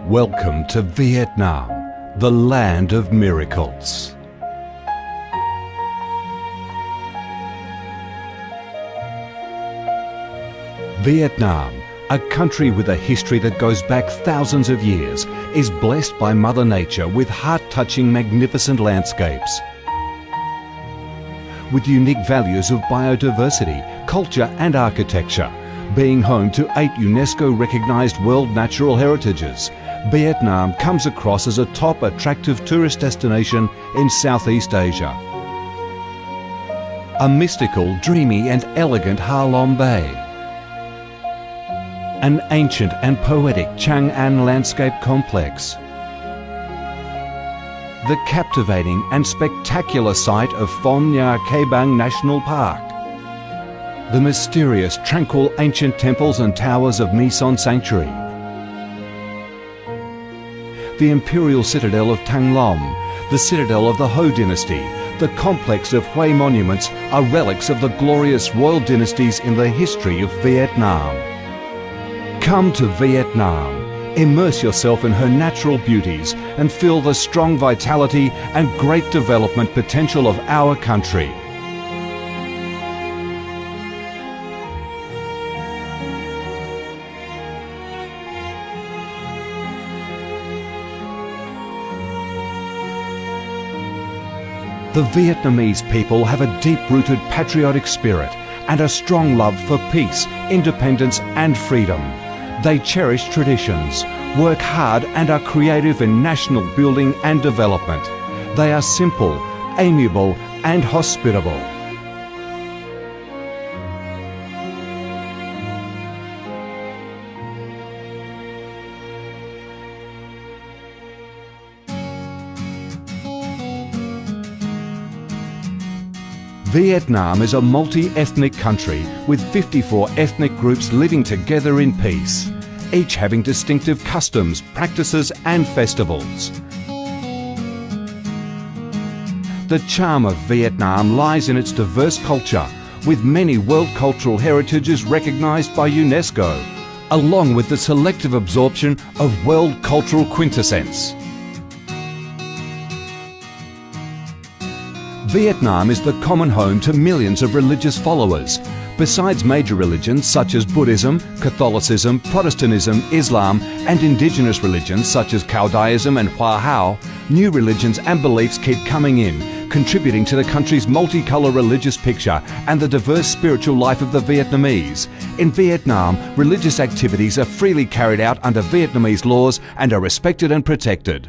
Welcome to Vietnam, the land of miracles. Vietnam, a country with a history that goes back thousands of years, is blessed by Mother Nature with heart-touching, magnificent landscapes. With unique values of biodiversity, culture and architecture, being home to 8 UNESCO-recognised World Natural Heritages, Vietnam comes across as a top attractive tourist destination in Southeast Asia. A mystical, dreamy and elegant Ha Long Bay. An ancient and poetic Chang An landscape complex. The captivating and spectacular site of Phong Nha Ke Bang National Park. The mysterious, tranquil ancient temples and towers of My Son Sanctuary. The imperial citadel of Thăng Long, the citadel of the Ho dynasty, the complex of Hue monuments are relics of the glorious royal dynasties in the history of Vietnam. Come to Vietnam, immerse yourself in her natural beauties and feel the strong vitality and great development potential of our country. The Vietnamese people have a deep-rooted patriotic spirit and a strong love for peace, independence and freedom. They cherish traditions, work hard and are creative in national building and development. They are simple, amiable and hospitable. Vietnam is a multi-ethnic country with 54 ethnic groups living together in peace, each having distinctive customs, practices and festivals. The charm of Vietnam lies in its diverse culture, with many World Cultural Heritages recognised by UNESCO, along with the selective absorption of World Cultural Quintessence. Vietnam is the common home to millions of religious followers. Besides major religions such as Buddhism, Catholicism, Protestantism, Islam and indigenous religions such as Caodaism and Hoa Hao, new religions and beliefs keep coming in, contributing to the country's multicolour religious picture and the diverse spiritual life of the Vietnamese. In Vietnam, religious activities are freely carried out under Vietnamese laws and are respected and protected.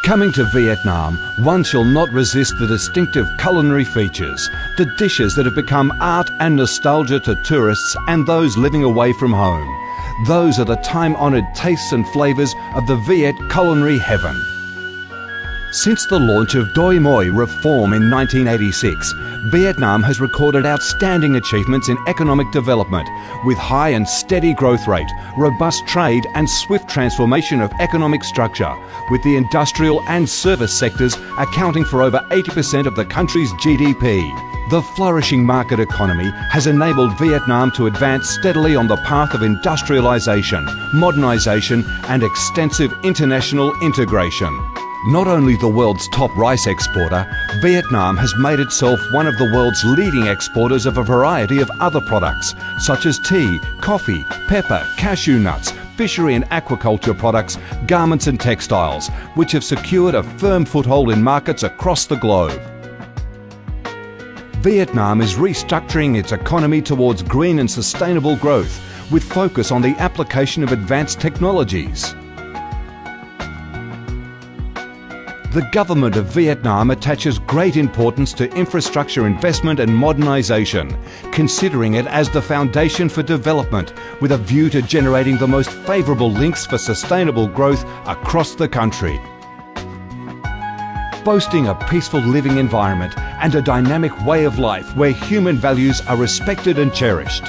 Coming to Vietnam, one shall not resist the distinctive culinary features, the dishes that have become art and nostalgia to tourists and those living away from home. Those are the time-honoured tastes and flavours of the Viet culinary heaven. Since the launch of Doi Moi reform in 1986, Vietnam has recorded outstanding achievements in economic development, with high and steady growth rate, robust trade and swift transformation of economic structure, with the industrial and service sectors accounting for over 80% of the country's GDP. The flourishing market economy has enabled Vietnam to advance steadily on the path of industrialisation, modernisation and extensive international integration. Not only the world's top rice exporter, Vietnam has made itself one of the world's leading exporters of a variety of other products, such as tea, coffee, pepper, cashew nuts, fishery and aquaculture products, garments and textiles, which have secured a firm foothold in markets across the globe. Vietnam is restructuring its economy towards green and sustainable growth, with focus on the application of advanced technologies. The government of Vietnam attaches great importance to infrastructure investment and modernisation, considering it as the foundation for development, with a view to generating the most favourable links for sustainable growth across the country. Boasting a peaceful living environment and a dynamic way of life where human values are respected and cherished,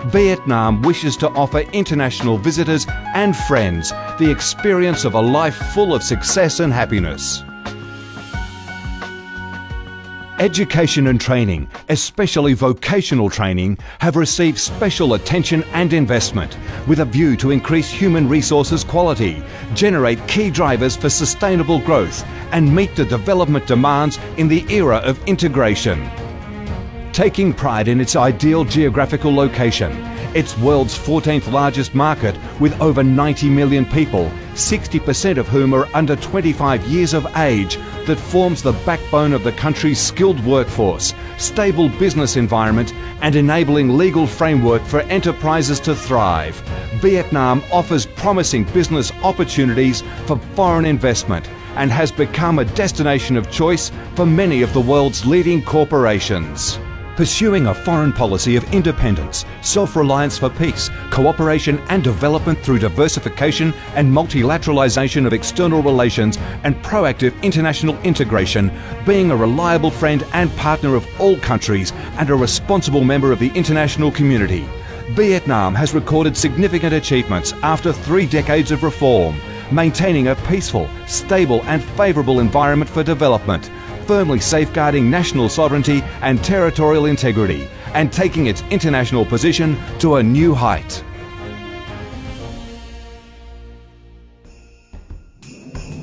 Vietnam wishes to offer international visitors and friends the experience of a life full of success and happiness. Education and training, especially vocational training, have received special attention and investment, with a view to increase human resources quality, generate key drivers for sustainable growth, and meet the development demands in the era of integration. Taking pride in its ideal geographical location, its world's 14th largest market with over 90 million people, 60% of whom are under 25 years of age, that forms the backbone of the country's skilled workforce, stable business environment, and enabling legal framework for enterprises to thrive. Vietnam offers promising business opportunities for foreign investment and has become a destination of choice for many of the world's leading corporations. Pursuing a foreign policy of independence, self-reliance for peace, cooperation and development through diversification and multilateralization of external relations and proactive international integration, being a reliable friend and partner of all countries and a responsible member of the international community. Vietnam has recorded significant achievements after 3 decades of reform, maintaining a peaceful, stable and favourable environment for development, firmly safeguarding national sovereignty and territorial integrity, and taking its international position to a new height.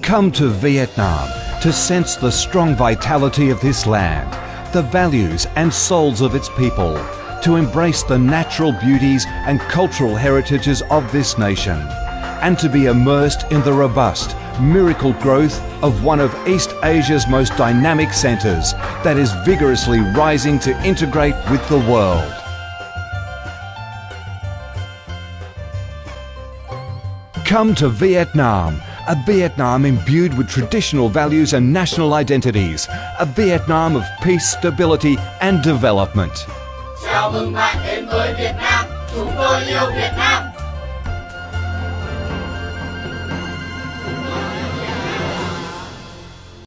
Come to Vietnam to sense the strong vitality of this land, the values and souls of its people, to embrace the natural beauties and cultural heritages of this nation, and to be immersed in the robust, miracle growth of one of East Asia's most dynamic centres that is vigorously rising to integrate with the world. Come to Vietnam, a Vietnam imbued with traditional values and national identities, a Vietnam of peace, stability and development. Chào mừng bạn đến với Việt Nam, chúng tôi yêu Việt Nam.